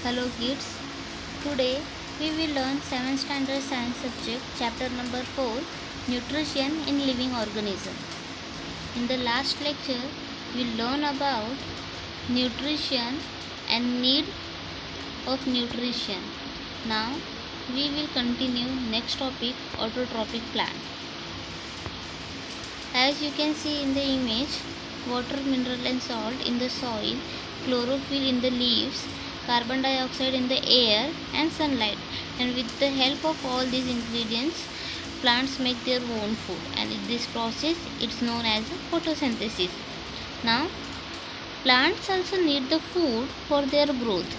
Hello kids, today we will learn 7th standard science subject chapter number 4 nutrition in living organism. In the last lecture we learn about nutrition and need of nutrition. Now we will continue next topic autotrophic plant. As you can see in the image, water, mineral and salt in the soil, chlorophyll in the leaves, carbon dioxide in the air and sunlight, and with the help of all these ingredients plants make their own food, and in this process it's known as photosynthesis. Now plants also need the food for their growth.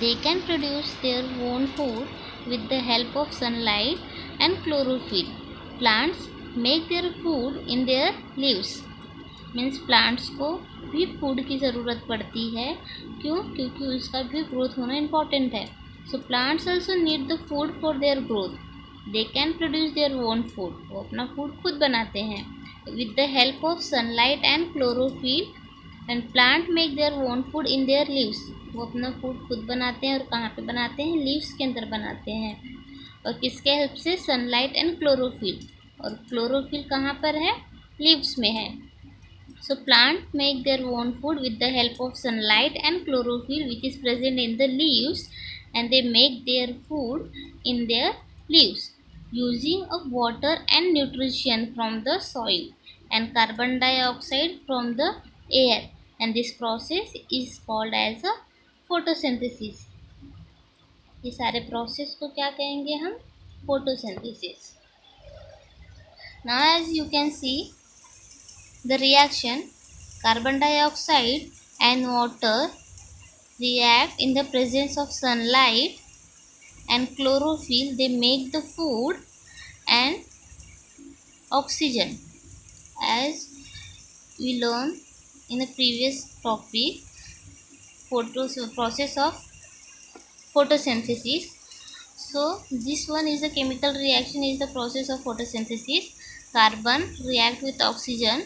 They can produce their own food with the help of sunlight and chlorophyll. Plants make their food in their leaves. Means plants को भी food की ज़रूरत पड़ती है। क्यों? क्योंकि उसका भी ग्रोथ होना इम्पॉर्टेंट है। So plants also need the food for their growth. They can produce their own food. वो अपना फूड खुद बनाते हैं with the help of sunlight and chlorophyll. And plant make their own food in their leaves. वो अपना food खुद बनाते हैं और कहाँ पे बनाते हैं? लीव्स के अंदर बनाते हैं। और किसके हेल्प से? Sunlight and chlorophyll. और क्लोरोफिल कहाँ पर है? लीव्स में है। So plants make their own food with the help of sunlight and chlorophyll which is present in the leaves, and they make their food in their leaves using of water and nutrition from the soil and carbon dioxide from the air, and this process is called as a photosynthesis. ये सारे process को क्या कहेंगे हम? Photosynthesis. Now as you can see the reaction, carbon dioxide and water react in the presence of sunlight and chlorophyll. They make the food and oxygen. As we learned in the previous topic, process of photosynthesis. So this one is a chemical reaction, is the process of photosynthesis. Carbon react with oxygen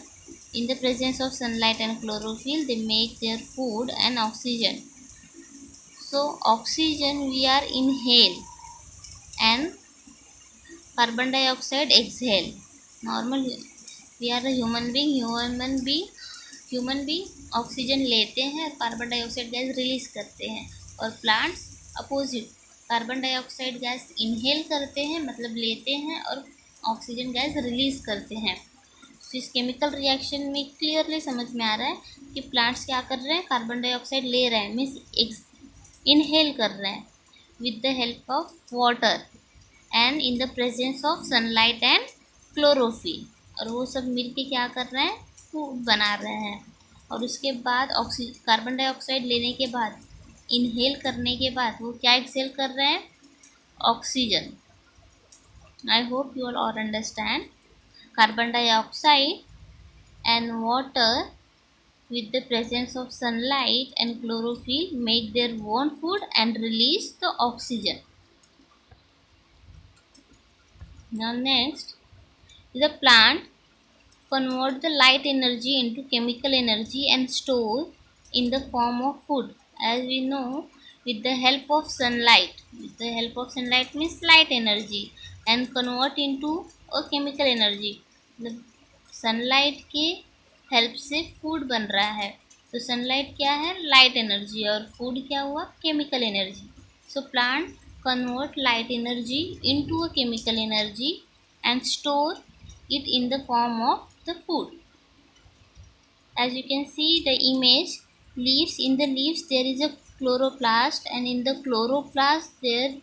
in the presence of sunlight and chlorophyll. They make their food and oxygen. So oxygen we are inhale and carbon dioxide exhale. Normal we are a human being oxygen लेते हैं और carbon dioxide gas release करते हैं। और plants opposite, carbon dioxide gas inhale करते हैं मतलब लेते हैं और ऑक्सीजन गैस रिलीज करते हैं। तो इस केमिकल रिएक्शन में क्लियरली समझ में आ रहा है कि प्लांट्स क्या कर रहे हैं? कार्बन डाइऑक्साइड ले रहे हैं, मीन्स इनहेल कर रहे हैं with the help of water and in the presence of sunlight and chlorophyll. और वो सब मिलके क्या कर रहे हैं? फूड बना रहे हैं। और उसके बाद कार्बन डाइऑक्साइड लेने के बाद, इनहेल करने के बाद वो क्या एक्सेल कर रहे हैं? Oxygen. I hope you all understand. Carbon dioxide and water with the presence of sunlight and chlorophyll make their own food and release the oxygen. Now next, the plant convert the light energy into chemical energy and store in the form of food. As we know, with the help of sunlight, means light energy and convert into a chemical energy. The sunlight के help से food बन रहा है। तो sunlight क्या है? Light energy. और food क्या हुआ? Chemical energy. So plant convert light energy into a chemical energy and store it in the form of the food. As you can see the image, leaves, in the leaves there is a chloroplast, and in the chloroplast there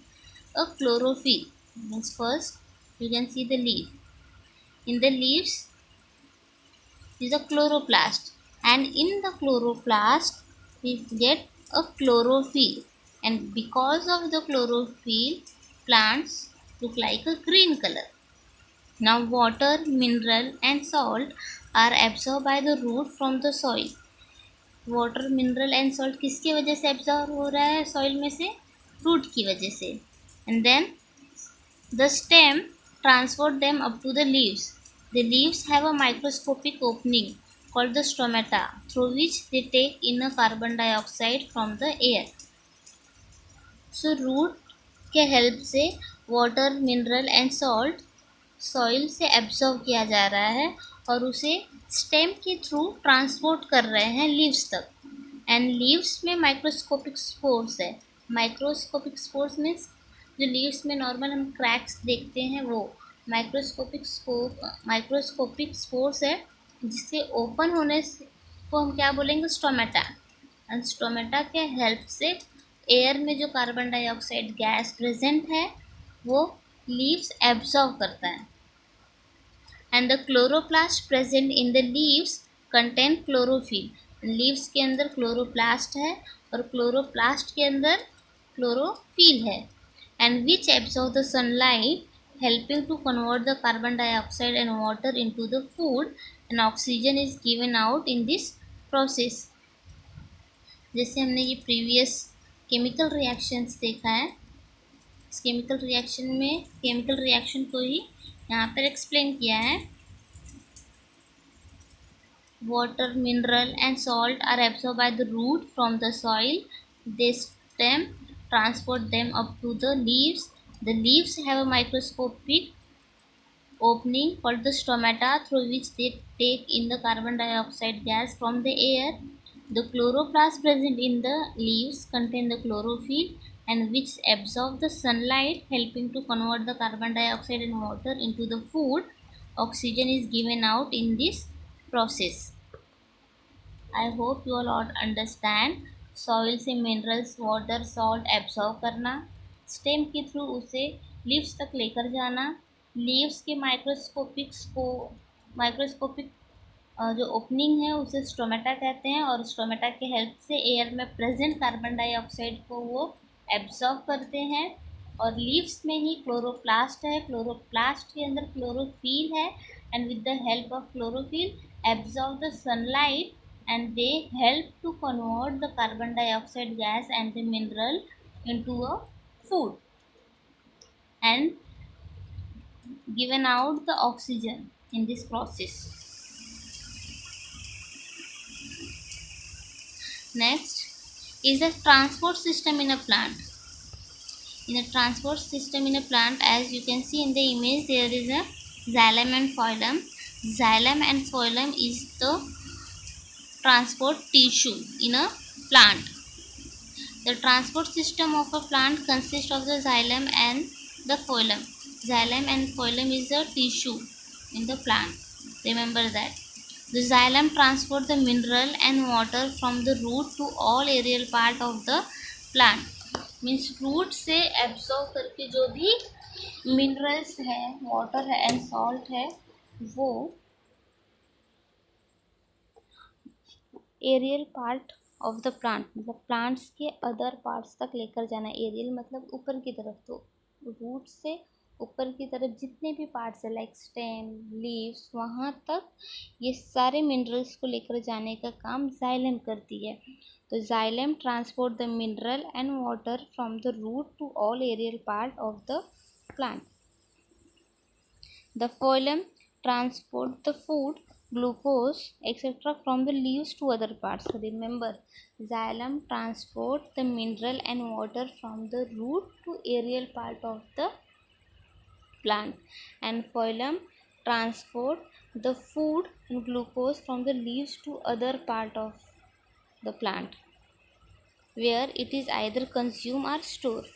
a chlorophyll. Means first you can see the leaf. In the leaves is a chloroplast, and in the chloroplast we get a chlorophyll, and because of the chlorophyll plants look like a green color. Now water, mineral and salt are absorbed by the root from the soil. Water, mineral and salt किसकी वजह से absorb हो रहा है soil में से? Root की वजह से. And then the stem transport them up to the leaves. The leaves have a microscopic opening called the stomata, through which they take in a carbon dioxide from the air. So root के help से water, mineral and salt soil से absorb किया जा रहा है और उसे stem के थ्रू ट्रांसपोर्ट कर रहे हैं लीव्स तक। एंड लीव्स में माइक्रोस्कोपिक स्पोर्स है। माइक्रोस्कोपिक स्पोर्स मीन्स जो लीव्स में नॉर्मल हम क्रैक्स देखते हैं वो माइक्रोस्कोपिक स्पोर्स है, जिससे ओपन होने से को हम क्या बोलेंगे, स्टोमेटा। एंड स्टोमेटा के हेल्प से एयर में जो कार्बन डाइऑक्साइड गैस प्रेजेंट है वो लीव्स एब्जॉर्व करता है। And the chloroplast present in the leaves contain chlorophyll. Leaves के अंदर क्लोरोप्लास्ट है और क्लोरोप्लास्ट के अंदर क्लोरोफिल है, and which absorb the sunlight helping to convert the carbon dioxide and water into the food, and oxygen is given out in this process। जैसे हमने ये प्रीवियस केमिकल रिएक्शंस देखा है, इस केमिकल रिएक्शन में केमिकल रिएक्शन को ही यहाँ पर एक्सप्लेन किया है। Water, mineral and salt are absorbed by the root from the soil. They stem transport them up to the leaves. The leaves have a microscopic opening called the stomata, through which they take in the carbon dioxide gas from the air. The chloroplast present in the leaves contain the chlorophyll, and which absorb the sunlight, helping to convert the carbon dioxide and water into the food. Oxygen is given out in this process। I hope you all understand. Soil से minerals, water, salt absorb करना, stem के through उसे leaves तक लेकर जाना, leaves के microscopic जो opening है उसे स्टोमेटा कहते हैं, और स्टोमेटा के हेल्प से एयर में प्रेजेंट कार्बन डाइऑक्साइड को वो एब्जॉर्व करते हैं। और लीव्स में ही क्लोरोप्लास्ट है, क्लोरोप्लास्ट के अंदर क्लोरोफिल है, and with the help of chlorophyll absorb the sunlight, and they help to convert the carbon dioxide gas and the mineral into a food, and given out the oxygen in this process। Next is the transport system in a plant। In a transport system in a plant, as you can see in the image, there is a xylem and phloem। Xylem and phloem is the transport tissue in a plant। The transport system of a plant consists of the xylem and the phloem। Xylem and phloem is the tissue in the plant, remember that। The xylem transport the mineral and water from the root to all aerial part of the plant। Means root से absorb करके जो भी minerals है, water है and salt है, वो aerial part of the plant, मतलब plants के अदर पार्ट्स तक लेकर जाना। एरियल मतलब ऊपर की तरफ, तो रूट से ऊपर की तरफ जितने भी पार्ट्स है लाइक स्टेम, लीव्स, वहाँ तक ये सारे मिनरल्स को लेकर जाने का काम जाइलम करती है। तो xylem transport the mineral and water from the root to all aerial part of the plant. The phloem transport the food, glucose, etc. from the leaves to other parts। So remember, xylem transport the mineral and water from the root to aerial part of the plant, and phloem transport the food and glucose from the leaves to other part of the plant, where it is either consumed or stored।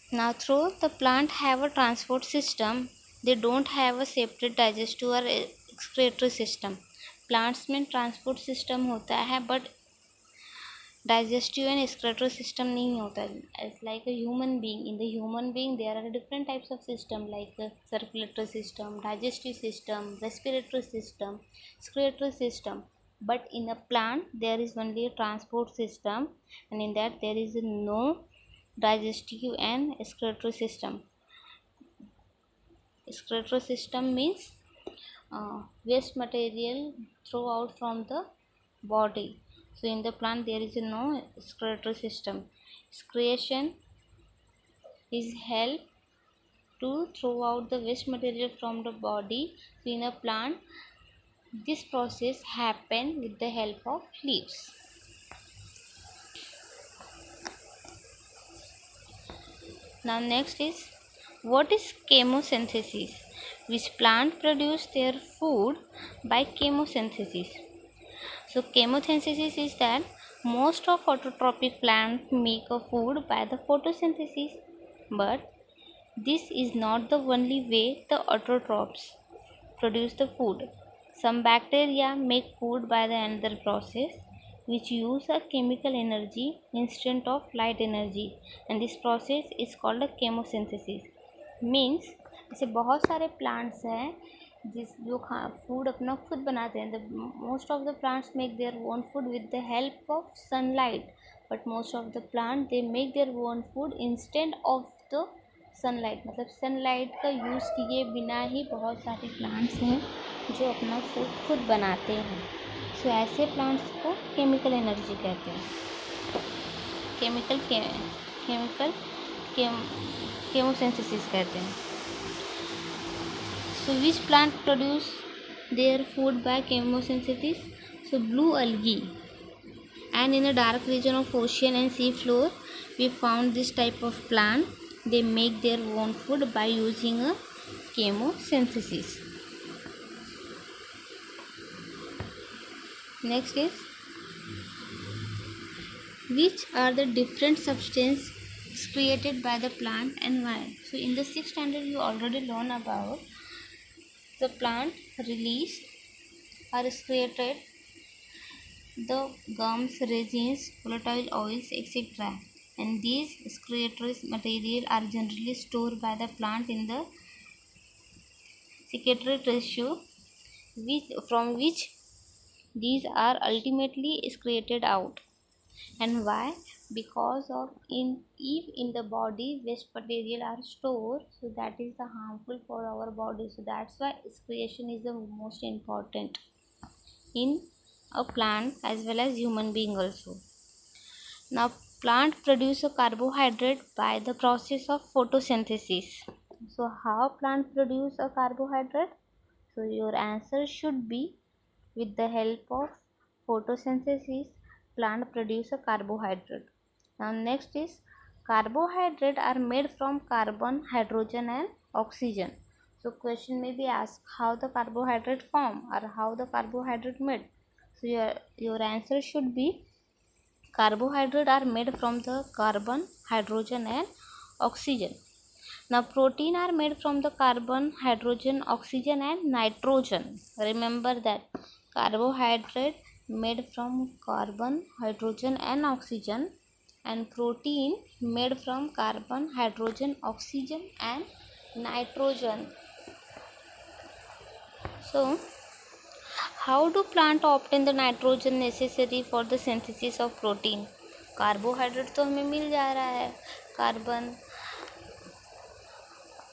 Now, though the plant have a transport system, they don't have a separate digestive or excretory system। Plants में transport system होता है but digestive and excretory system नहीं होता। As like a human being, in the human being there are different types of system like circulatory system, digestive system, respiratory system, excretory system. But in a plant there is only a transport system, and in that there is no digestive and excretory system। Excretory system means waste material throw out from the body। So in the plant there is no excretory system। Excretion is help to throw out the waste material from the body। So in a plant this process happen with the help of leaves। Now next is, what is chemosynthesis? Which plant produce their food by chemosynthesis? So chemosynthesis is that most of autotrophic plants make a food by the photosynthesis, but this is not the only way the autotrophs produce the food. Some bacteria make food by the another process which use a chemical energy instead of light energy, and this process is called a chemosynthesis. Means ऐसे बहुत सारे plants हैं जो food अपना खुद बनाते हैं. The most of the plants make their own food with the help of sunlight, but most of the plant they make their own food instead of the sunlight. मतलब सनलाइट का use किए बिना ही बहुत सारे प्लांट्स हैं जो अपना food खुद बनाते हैं. सो ऐसे प्लांट्स को केमिकल एनर्जी कहते हैं. केमोसिंथेसिस कहते हैं. So which plant produce their food by chemosynthesis? So blue algae, and in a dark region of ocean and sea floor we found this type of plant. They make their own food by using a chemosynthesis. Next is, which are the different substances created by the plant and why? So in the 6th standard you already learn about the plant release or is created the gums, resins, volatile oils, etc. And these excretory material are generally stored by the plant in the secretory tissue, from which these are ultimately excreted out. And why? Because of if in the body waste material are stored, so that is the harmful for our body. So that's why excretion is the most important in a plant as well as human being also. Now plant produce a carbohydrate by the process of photosynthesis. So how plant produce a carbohydrate? So your answer should be, with the help of photosynthesis plant produce a carbohydrate. Now next is, carbohydrate are made from carbon, hydrogen and oxygen. So question may be asked, how the carbohydrate form or how the carbohydrate made? So your answer should be, carbohydrate are made from the carbon, hydrogen and oxygen. Now protein are made from the carbon, hydrogen, oxygen and nitrogen. Remember that carbohydrate made from carbon, hydrogen and oxygen, and protein made from carbon, hydrogen, oxygen and nitrogen. So how do plant obtain the nitrogen necessary for the synthesis of protein? Carbohydrate तो हमें मिल जा रहा है, carbon,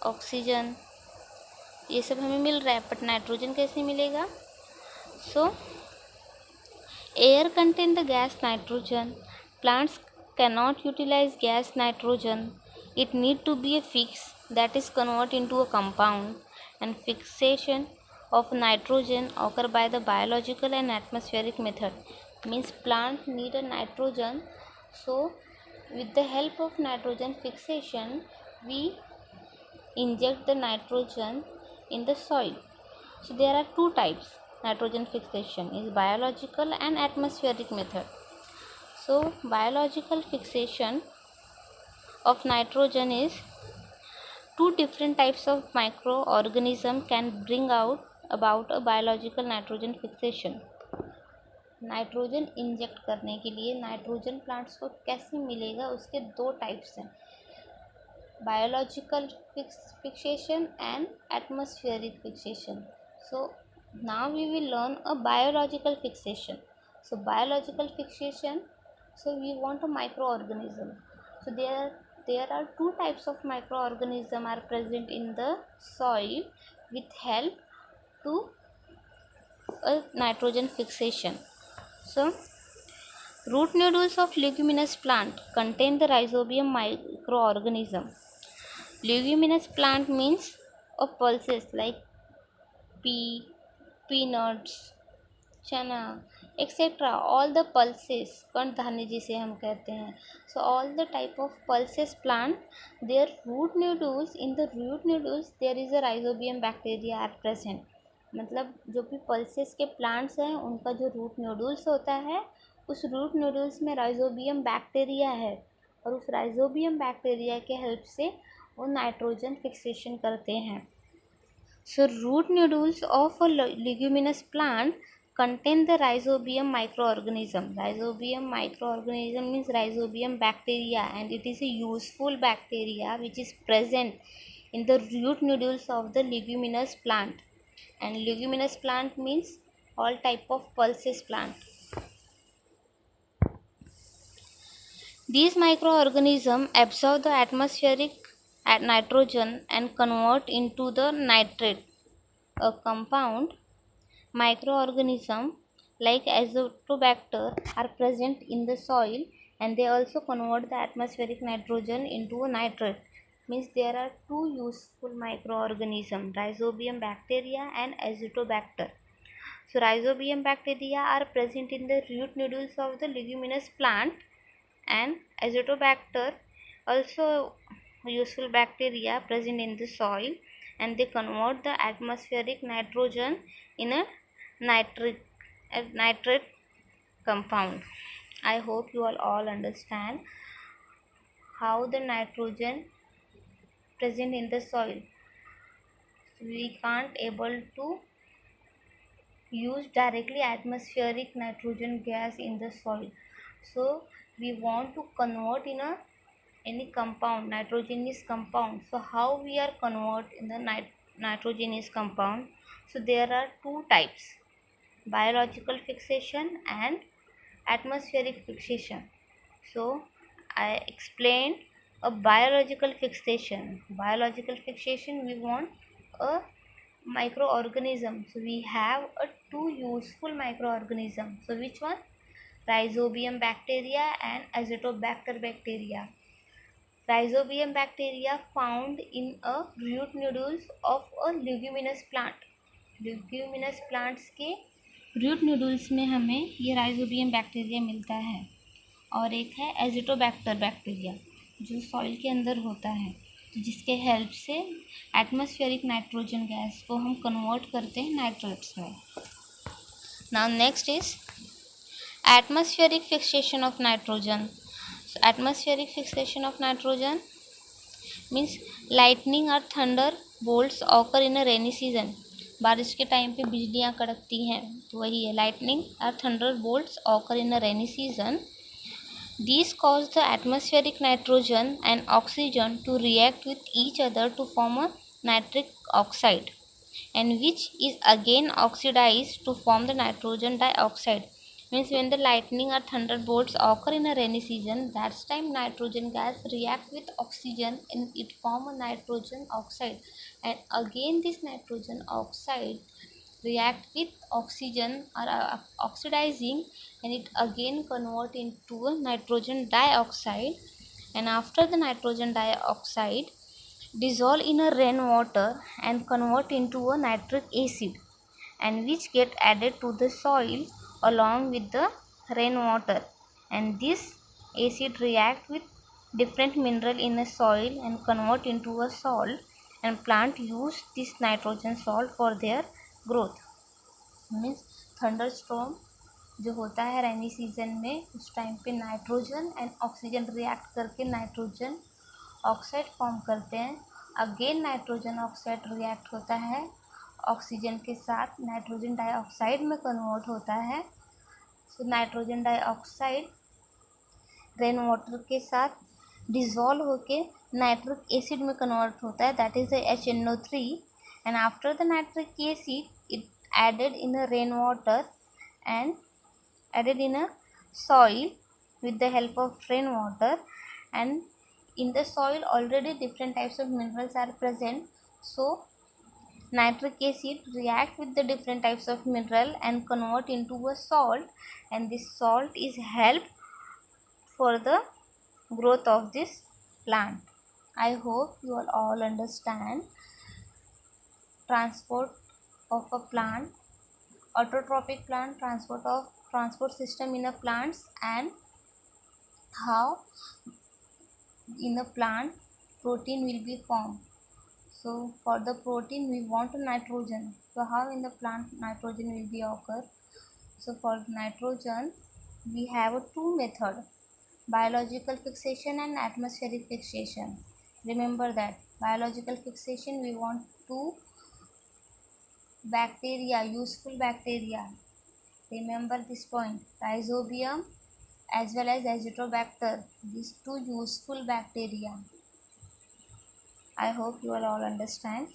oxygen ये सब हमें मिल रहा है, बट नाइट्रोजन कैसे मिलेगा? सो air contain the gas nitrogen. Plants cannot utilize gas nitrogen. It need to be a fix that is converted into a compound, and fixation of nitrogen occur by the biological and atmospheric method. Means plant need a nitrogen, so with the help of nitrogen fixation we inject the nitrogen in the soil. So there are two types nitrogen fixation, is biological and atmospheric method. So biological fixation of nitrogen is, two different types of microorganism can bring about a biological nitrogen fixation. Nitrogen inject करने के लिए nitrogen plants को कैसे मिलेगा, उसके दो types हैं, biological fixation and atmospheric fixation. So now we will learn a biological fixation. So biological fixation, so we want a microorganism. So there are two types of microorganism are present in the soil with help to a nitrogen fixation. So root nodules of leguminous plant contain the rhizobium microorganism. Leguminous plant means of pulses like pea, peanuts, chana. Etcetera, all the pulses, कणधान्य जिसे हम कहते हैं. So all the type of pulses plant, their root nodules, in the root nodules there is a rhizobium bacteria are present. मतलब जो भी pulses के plants हैं उनका जो रूट नोड्यूल्स होता है, उस रूट नोड्यूल्स में राइजोबियम बैक्टीरिया है, और उस राइजोबियम बैक्टीरिया के हेल्प से वो नाइट्रोजन फिक्सेशन करते हैं. So root nodules of a leguminous plant contain the rhizobium microorganism. Rhizobium microorganism means rhizobium bacteria, and it is a useful bacteria which is present in the root nodules of the leguminous plant. And leguminous plant means all type of pulses plant. These microorganisms absorb the atmospheric nitrogen and convert into the nitrate, a compound. Microorganisms like azotobacter are present in the soil, and they also convert the atmospheric nitrogen into a nitrate. Means there are two useful microorganisms, rhizobium bacteria and azotobacter. So rhizobium bacteria are present in the root nodules of the leguminous plant, and azotobacter also useful bacteria present in the soil, and they convert the atmospheric nitrogen in a nitrate compound. I hope you all understand how the nitrogen present in the soil. We can't able to use directly atmospheric nitrogen gas in the soil, so we want to convert in a any compound, nitrogenous compound. So how we are convert in the nitrogenous compound? So there are two types, biological fixation and atmospheric fixation. So I explained a biological fixation. Biological fixation, we want a microorganism. So we have a two useful microorganisms. So which one? Rhizobium bacteria and azotobacter bacteria. Rhizobium bacteria found in a root nodules of a leguminous plant. Leguminous plants के root नोडुल्स में हमें ये rhizobium bacteria मिलता है. और एक है Azotobacter bacteria जो सॉइल के अंदर होता है, तो जिसके हेल्प से एटमॉस्फेरिक नाइट्रोजन गैस को हम कन्वर्ट करते हैं नाइट्रेट्स में. Now next is atmospheric fixation of nitrogen. Atmospheric fixation of nitrogen means lightning or thunder bolts occur in a rainy season. बारिश के टाइम पे बिजलियाँ कड़कती हैं, तो वही है lightning or thunder bolts occur in a rainy season. These cause the atmospheric nitrogen and oxygen to react with each other to form a nitric oxide, and which is again oxidized to form the nitrogen dioxide. Means when the lightning or thunderbolts occur in a rainy season, that's time nitrogen gas react with oxygen and it form a nitrogen oxide, and again this nitrogen oxide react with oxygen or oxidizing, and it again convert into a nitrogen dioxide, and after the nitrogen dioxide dissolve in a rainwater and convert into a nitric acid, and which get added to the soil along with the rainwater, and this acid react with different mineral in the soil and convert into a salt, and plant use this nitrogen salt for their growth. Means thunderstorm जो होता है rainy season में, उस time पे nitrogen and oxygen react करके nitrogen oxide form करते हैं. Again nitrogen oxide react होता है ऑक्सीजन के साथ, नाइट्रोजन डाइऑक्साइड में कन्वर्ट होता है. So nitrogen dioxide rain water के साथ डिज़ोल्व होके नाइट्रिक एसिड में कन्वर्ट होता है, that is the HNO3, and after the nitric acid it added in a rainwater and added in a soil with the help of rainwater, and in the soil already different types of minerals are present, so nitric acid react with the different types of mineral and convert into a salt, and this salt is help for the growth of this plant. I hope you all understand transport of a plant, autotrophic plant, transport of transport system in a plants, and how in a plant protein will be formed. So for the protein we want nitrogen. So how in the plant nitrogen will be occur? So for nitrogen we have two method: biological fixation and atmospheric fixation. Remember that biological fixation we want two bacteria, useful bacteria. Remember this point: rhizobium as well as azotobacter. These two useful bacteria. I hope you will all understand.